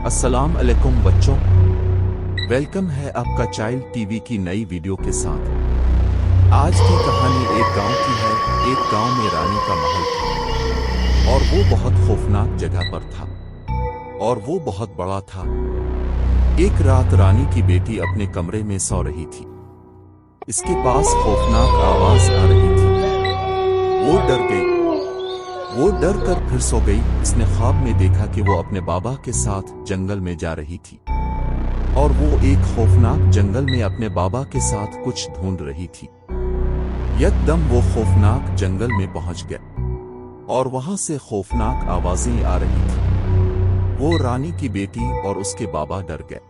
अस्सलाम अलैकुम बच्चों, वेलकम है आपका चाइल्ड टीवी की नई वीडियो के साथ। आज की कहानी एक गांव की है। एक गांव में रानी का महल था और वो बहुत खौफनाक जगह पर था और वो बहुत बड़ा था। एक रात रानी की बेटी अपने कमरे में सो रही थी। इसके पास खौफनाक आवाज आ रही थी। वो डर गई। वो डर कर फिर सो गई। उसने ख्वाब में देखा कि वो अपने बाबा के साथ जंगल में जा रही थी और वो एक खौफनाक जंगल में अपने बाबा के साथ कुछ ढूंढ रही थी। एकदम वो खौफनाक जंगल में पहुंच गया और वहां से खौफनाक आवाजें आ रही थी। वो रानी की बेटी और उसके बाबा डर गए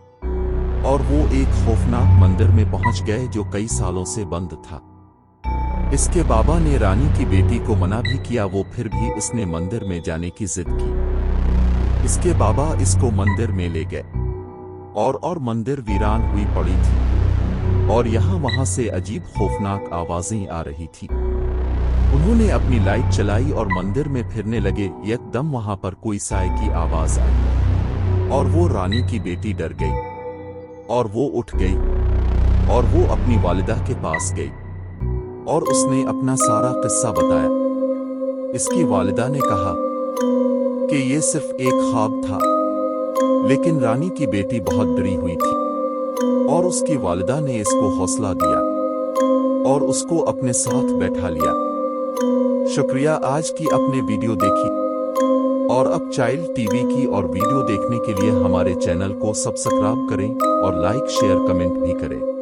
और वो एक खौफनाक मंदिर में पहुंच गए जो कई सालों से बंद था। इसके बाबा ने रानी की बेटी को मना भी किया, वो फिर भी इसने मंदिर में जाने की जिद की। इसके बाबा इसको मंदिर में ले गए और मंदिर वीरान हुई पड़ी थी और यहाँ वहां से अजीब खौफनाक आवाजें आ रही थी। उन्होंने अपनी लाइट चलाई और मंदिर में फिरने लगे। एकदम वहां पर कोई साय की आवाज आई और वो रानी की बेटी डर गई और वो उठ गई और वो अपनी वालिदा के पास गई और उसने अपना सारा किस्सा बताया। इसकी वालिदा ने कहा कि ये सिर्फ एक ख्वाब था, लेकिन रानी की बेटी बहुत डरी हुई थी और उसकी वालिदा ने इसको हौसला दिया और उसको अपने साथ बैठा लिया। शुक्रिया आज की अपने वीडियो देखी और अब चाइल्ड टीवी की और वीडियो देखने के लिए हमारे चैनल को सब्सक्राइब करें और लाइक शेयर कमेंट भी करें।